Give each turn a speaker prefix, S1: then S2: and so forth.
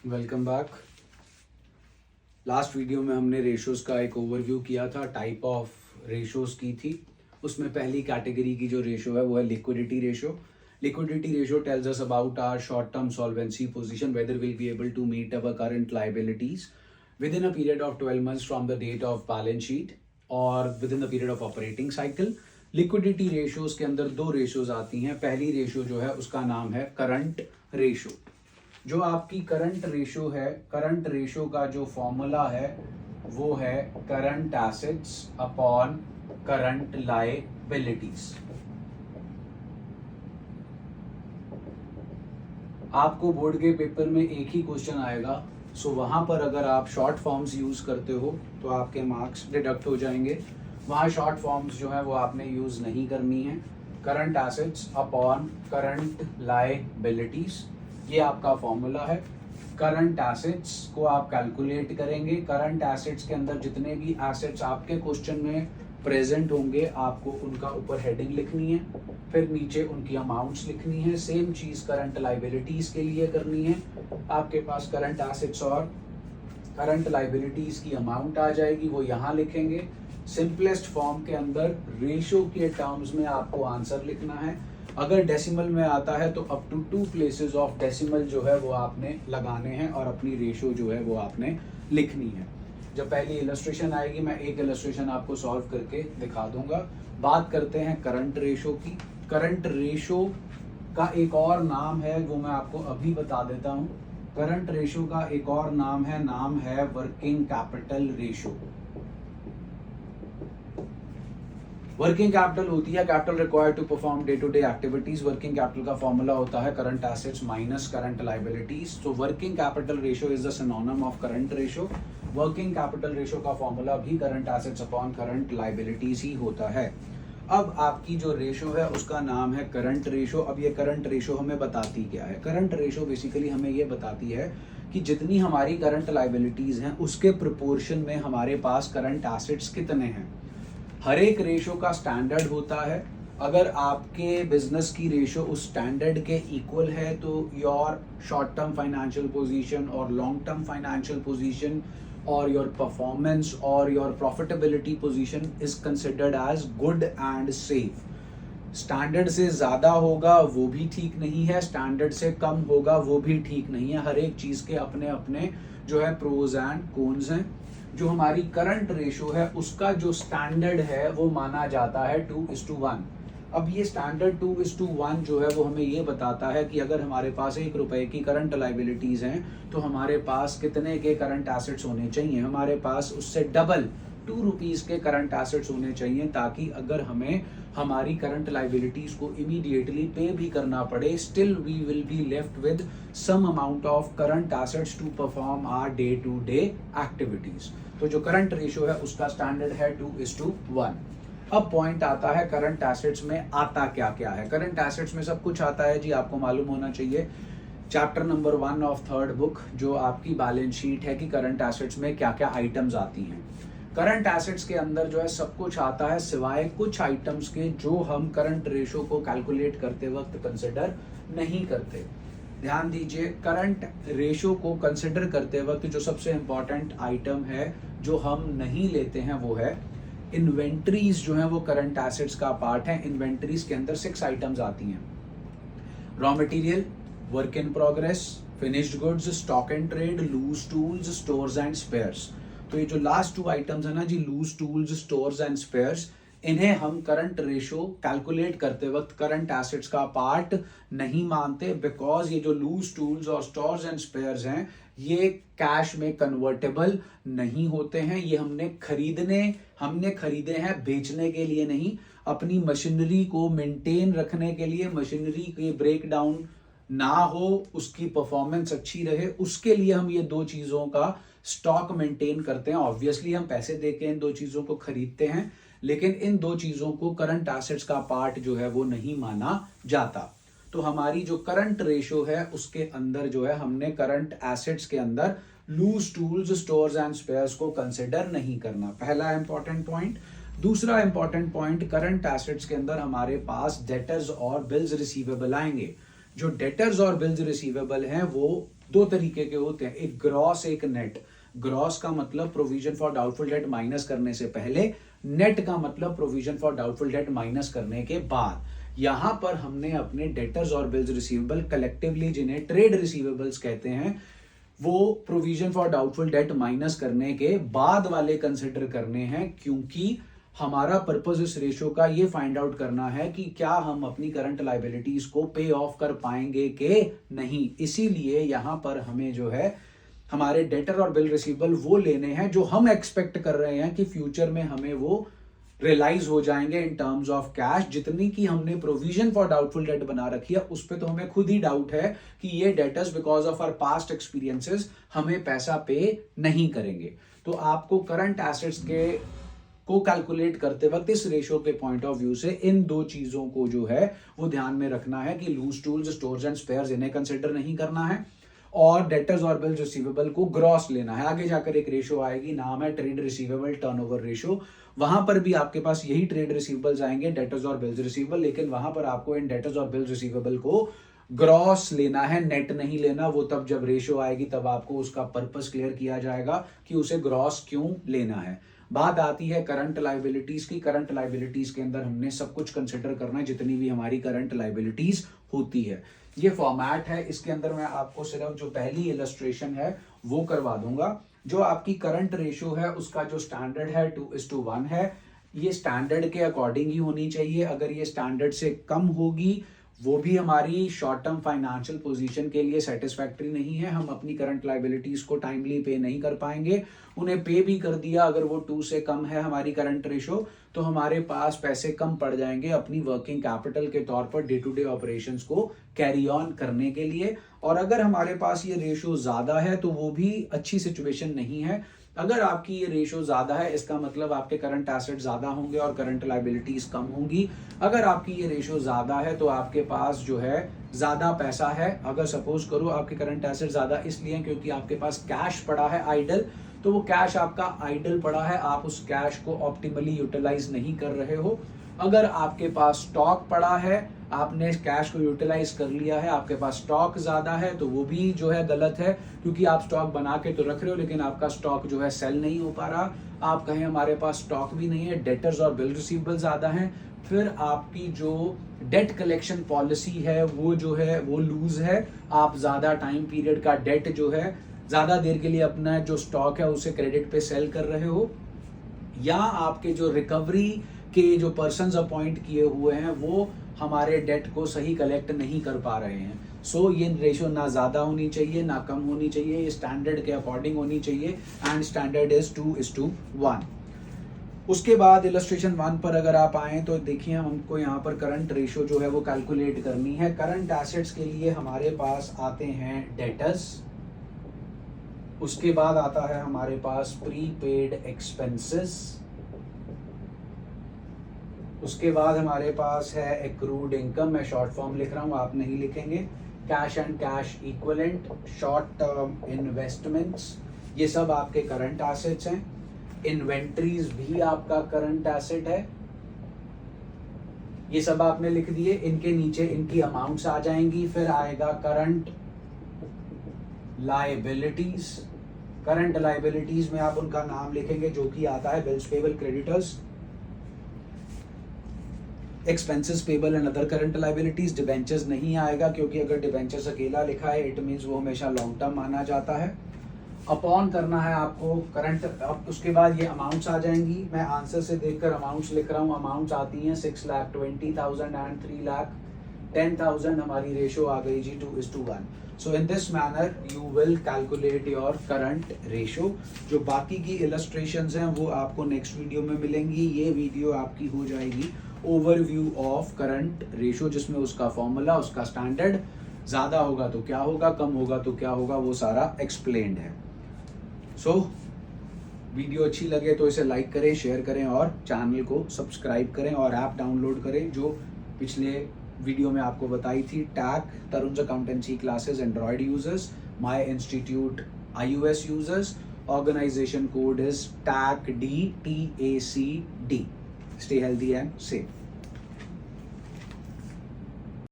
S1: Welcome back. Last video में हमने ratios का एक ओवरव्यू किया था, टाइप ऑफ रेशोज़ की थी। उसमें पहली कैटेगरी की जो रेशो है वो है liquidity ratio. Liquidity ratio tells us about our short term solvency position, whether will be able to meet our current liabilities within a period of 12 months from the date of balance sheet और within the period of operating cycle. Liquidity ratios के अंदर दो ratios आती हैं। पहली ratio जो है उसका नाम है करंट रेशो। जो आपकी करंट रेशो है, करंट रेशो का जो फॉर्मूला है वो है current assets upon current liabilities. आपको बोर्ड के पेपर में एक ही क्वेश्चन आएगा, सो वहां पर अगर आप शॉर्ट फॉर्म्स यूज करते हो तो आपके मार्क्स डिडक्ट हो जाएंगे। वहां शॉर्ट फॉर्म्स जो है वो आपने यूज नहीं करनी है। Current assets upon current liabilities, ये आपका फॉर्मूला है। करंट एसेट्स को आप कैलकुलेट करेंगे। करंट एसेट्स के अंदर जितने भी एसेट्स आपके क्वेश्चन में प्रेजेंट होंगे आपको उनका ऊपर हेडिंग लिखनी है, फिर नीचे उनकी अमाउंट्स लिखनी है। सेम चीज करंट लायबिलिटीज के लिए करनी है। आपके पास करंट एसेट्स और करंट लायबिलिटीज की अमाउंट आ जाएगी, वो यहाँ लिखेंगे। सिंपलेस्ट फॉर्म के अंदर रेशो के टर्म्स में आपको आंसर लिखना है। अगर डेसिमल में आता है तो up to 2 places of decimal जो है वो आपने लगाने हैं और अपनी रेशो जो है वो आपने लिखनी है। जब पहली इलस्ट्रेशन आएगी मैं एक इलस्ट्रेशन आपको सॉल्व करके दिखा दूंगा। बात करते हैं करंट रेशो की। करंट रेशो का एक और नाम है वो मैं आपको अभी बता देता हूँ। करंट रेशो का एक और नाम है working capital ratio. Working capital होती है capital required to perform day to day activities. Working capital का फॉर्मूला होता है current assets minus current liabilities. तो working capital ratio is the synonym of current ratio. Working capital ratio का formula भी current assets upon current liabilities ही होता है। अब आपकी जो रेशो है उसका नाम है करंट रेशो। अब ये करंट रेशो हमें बताती क्या है? करंट रेशो बेसिकली हमें ये बताती है कि जितनी हमारी करंट लायबिलिटीज हैं उसके प्रोपोर्शन में हमारे पास करंट एसेट्स कितने हैं। हर एक रेशो का स्टैंडर्ड होता है। अगर आपके बिजनेस की रेशो उस स्टैंडर्ड के इक्वल है तो your short term financial position और लॉन्ग टर्म फाइनेंशियल पोजीशन और योर परफॉर्मेंस और your profitability position is considered as good and safe. Standard से ज्यादा होगा वो भी ठीक नहीं है, स्टैंडर्ड से कम होगा वो भी ठीक नहीं है। हर एक चीज के अपने अपने जो है प्रोज एंड कॉन्स हैं। जो हमारी करंट रेशो है उसका जो स्टैंडर्ड है वो माना जाता है 2:1। अब ये स्टैंडर्ड 2:1 जो है वो हमें ये बताता है कि अगर हमारे पास 1 रुपए की करंट लायबिलिटीज हैं तो हमारे पास कितने के करंट एसेट्स होने चाहिए। हमारे पास उससे डबल 2 रुपीज के करंट एसेट्स होने चाहिए, ताकि अगर हमें हमारी करंट लायबिलिटीज को इमीडिएटली पे भी करना पड़े, still we will be left with some amount of current assets to perform our day to day activities. तो जो करंट रेशो है उसका स्टैंडर्ड है 2:1। अब पॉइंट आता है करंट एसेट्स में आता क्या क्या है। करंट एसेट्स में सब कुछ आता है जी, आपको मालूम होना चाहिए। Chapter number 1 of 3rd book जो आपकी बैलेंस शीट है कि करंट एसेट्स में क्या क्या आइटम्स आती हैं। करंट एसेट्स के अंदर जो है सब कुछ आता है सिवाय कुछ आइटम्स के जो हम करंट रेशो को कैलकुलेट करते वक्त कंसिडर नहीं करते। ध्यान दीजिए, करंट रेशो को कंसिडर करते वक्त जो सबसे इंपॉर्टेंट आइटम है जो हम नहीं लेते हैं वो है इन्वेंट्रीज। जो है वो करंट एसेट्स का पार्ट है। इन्वेंट्रीज के अंदर 6 आइटम्स आती हैं। Raw material, work in progress, finished goods, stock and trade, loose tools, stores and spares. तो ये जो लास्ट 2 आइटम्स है ना जी, loose tools, stores and spares, इन्हें हम करंट रेशो कैलकुलेट करते वक्त करंट एसेट्स का पार्ट नहीं मानते, बिकॉज ये जो लूज टूल्स और स्टोर्स एंड स्पेयर्स हैं ये कैश में कन्वर्टेबल नहीं होते हैं। ये हमने खरीदे हैं बेचने के लिए नहीं, अपनी मशीनरी को मेंटेन रखने के लिए, मशीनरी के ब्रेक डाउन ना हो, उसकी परफॉर्मेंस अच्छी रहे, उसके लिए हम ये 2 चीजों का स्टॉक मेंटेन करते हैं। ऑब्वियसली हम पैसे देके इन 2 चीजों को खरीदते हैं, लेकिन इन 2 चीजों को करंट एसेट्स का पार्ट जो है वो नहीं माना जाता। तो हमारी जो करंट रेशो है उसके अंदर जो है हमने करंट एसेट्स के अंदर loose tools, stores and spares को कंसिडर नहीं करना। पहला इंपॉर्टेंट पॉइंट। दूसरा इंपॉर्टेंट पॉइंट, करंट एसेट्स के अंदर हमारे पास डेटर्स और बिल्स रिसीवेबल आएंगे। जो डेटर्स और बिल्स रिसीवेबल हैं वो दो तरीके के होते हैं, एक ग्रॉस एक नेट। ग्रॉस का मतलब provision for doubtful debt minus करने से पहले, नेट का मतलब provision for doubtful debt minus करने के बाद। यहां पर हमने अपने डेटर्स और बिल्स रिसीवेबल कलेक्टिवली, जिन्हें ट्रेड रिसीवेबल्स कहते हैं, वो provision for doubtful debt minus करने के बाद वाले कंसिडर करने हैं, क्योंकि हमारा पर्पस इस रेशो का ये फाइंड आउट करना है कि क्या हम अपनी करंट लाइबिलिटीज को पे ऑफ कर पाएंगे कि नहीं। इसीलिए यहां पर हमें जो है हमारे डेटर और बिल रिसीवेबल वो लेने हैं जो हम एक्सपेक्ट कर रहे हैं कि फ्यूचर में हमें वो रियलाइज हो जाएंगे इन टर्म्स ऑफ कैश। जितनी की हमने प्रोविजन फॉर डाउटफुल डेट बना रखी है उस पे तो हमें खुद ही डाउट है कि ये debtors because of our past experiences हमें पैसा पे नहीं करेंगे। तो आपको करंट एसेट्स के को कैलकुलेट करते वक्त इस रेशियो के पॉइंट ऑफ व्यू से इन दो चीजों को जो है वो ध्यान में रखना है कि loose tools, stores and spares, इन्हें कंसिडर नहीं करना है, और डेटर्स और बिल्स रिसीवेबल को ग्रॉस लेना है। आगे जाकर एक रेशियो आएगी, नाम है ट्रेड रिसीवेबल टर्नओवर रेशियो। वहां पर भी आपके पास यही ट्रेड रिसीवेबल्स आएंगे, डेटर्स और बिल्स रिसीवेबल, लेकिन वहां पर आपको इन डेटर्स और बिल्स रिसीवेबल को ग्रॉस लेना है, नेट नहीं लेना। वो तब जब रेशियो आएगी तब आपको उसका पर्पस क्लियर किया जाएगा कि उसे ग्रॉस क्यों लेना है। बात आती है करंट लाइबिलिटीज की। करंट लाइबिलिटीज के अंदर हमने सब कुछ कंसिडर करना है, जितनी भी हमारी करंट लाइबिलिटीज होती है। ये फॉर्मेट है, इसके अंदर मैं आपको सिर्फ जो पहली इलस्ट्रेशन है वो करवा दूंगा। जो आपकी करंट रेशियो है उसका जो स्टैंडर्ड है 2:1 है। ये स्टैंडर्ड के अकॉर्डिंग ही होनी चाहिए। अगर ये स्टैंडर्ड से कम होगी वो भी हमारी शॉर्ट टर्म फाइनेंशियल पोजीशन के लिए सेटिस्फैक्ट्री नहीं है। हम अपनी करंट लाइबिलिटीज को टाइमली पे नहीं कर पाएंगे। उन्हें पे भी कर दिया, अगर वो 2 से कम है हमारी करंट रेशो, तो हमारे पास पैसे कम पड़ जाएंगे अपनी वर्किंग कैपिटल के तौर पर डे टू डे ऑपरेशंस को कैरी ऑन करने के लिए। और अगर हमारे पास ये रेशो ज्यादा है तो वो भी अच्छी सिचुएशन नहीं है। अगर आपकी ये रेशो ज्यादा है इसका मतलब आपके करंट एसेट ज्यादा होंगे और करंट लाइबिलिटीज कम होंगी। अगर आपकी ये रेशो ज्यादा है तो आपके पास जो है ज्यादा पैसा है। अगर सपोज करो आपके करंट एसेट ज्यादा इसलिए क्योंकि आपके पास कैश पड़ा है आइडल, तो वो कैश आपका आइडल पड़ा है, आप उस कैश को ऑप्टिमली यूटिलाइज नहीं कर रहे हो। अगर आपके पास स्टॉक पड़ा है, आपने कैश को यूटिलाइज कर लिया है, आपके पास स्टॉक ज्यादा है, तो वो भी जो है गलत है, क्योंकि आप स्टॉक बना के तो रख रहे हो लेकिन आपका स्टॉक जो है सेल नहीं हो पा रहा। आप कहें हमारे पास स्टॉक भी नहीं है, डेटर्स और बिल रिसीवेबल ज्यादा हैं, फिर आपकी जो डेट कलेक्शन पॉलिसी है वो जो है वो लूज है। आप ज्यादा टाइम पीरियड का डेट जो है ज्यादा देर के लिए अपना जो स्टॉक है उसे क्रेडिट पे सेल कर रहे हो, या आपके जो रिकवरी के जो पर्सन्स अपॉइंट किए हुए हैं वो हमारे डेट को सही कलेक्ट नहीं कर पा रहे हैं। सो ये रेशियो ना ज्यादा होनी चाहिए ना कम होनी चाहिए, ये स्टैंडर्ड के अकॉर्डिंग होनी चाहिए एंड स्टैंडर्ड इज 2:1। उसके बाद इलस्ट्रेशन 1 पर अगर आप आए तो देखिए हमको यहाँ पर करंट रेशियो जो है वो कैलकुलेट करनी है। करंट एसेट्स के लिए हमारे पास आते हैं डेटर्स, उसके बाद आता है हमारे पास प्रीपेड एक्सपेंसेस, उसके बाद हमारे पास है एक्रूड इनकम, मैं शॉर्ट फॉर्म लिख रहा हूं आप नहीं लिखेंगे, cash and cash equivalent, short term investments, ये सब आपके करंट एसेट्स हैं। इन्वेंट्रीज भी आपका करंट एसेट है, ये सब आपने लिख दिए। इनके नीचे इनकी अमाउंट्स आ जाएंगी। फिर आएगा करंट लायबिलिटीज। करंट लायबिलिटीज में आप उनका नाम लिखेंगे जो कि आता है bills payable, creditors, expenses payable and other current liabilities. Debentures नहीं आएगा क्योंकि अगर डिबेंचर्स अकेला लिखा है इट मींस वो हमेशा लॉन्ग टर्म माना जाता है। अपॉन करना है आपको करंट। अब उसके बाद ये अमाउंट्स आ जाएंगी, मैं आंसर से देखकर अमाउंट्स लिख रहा हूँ। अमाउंट्स आती हैं 6,20,000 एंड 3,10,000। हमारी रेशो आ गई जी 2:1। So in this manner you will calculate your current ratio. जो बाकी की इलस्ट्रेशंस हैं वो आपको नेक्स्ट वीडियो में मिलेंगी। ये वीडियो आपकी हो जाएगी ओवरव्यू ऑफ करंट रेशो, जिसमें उसका फॉर्मूला, उसका स्टैंडर्ड, ज्यादा होगा तो क्या होगा, कम होगा तो क्या होगा, वो सारा एक्सप्लेन्ड है। सो वीडियो अच्छी लगे तो इसे लाइक करें, शेयर करें और चैनल को सब्सक्राइब करें और ऐप डाउनलोड करें जो पिछले वीडियो में आपको बताई थी। टैक Tarun accountancy classes Android users, my institute iOS users. Organization code is TACD, TACD। Stay healthy and safe.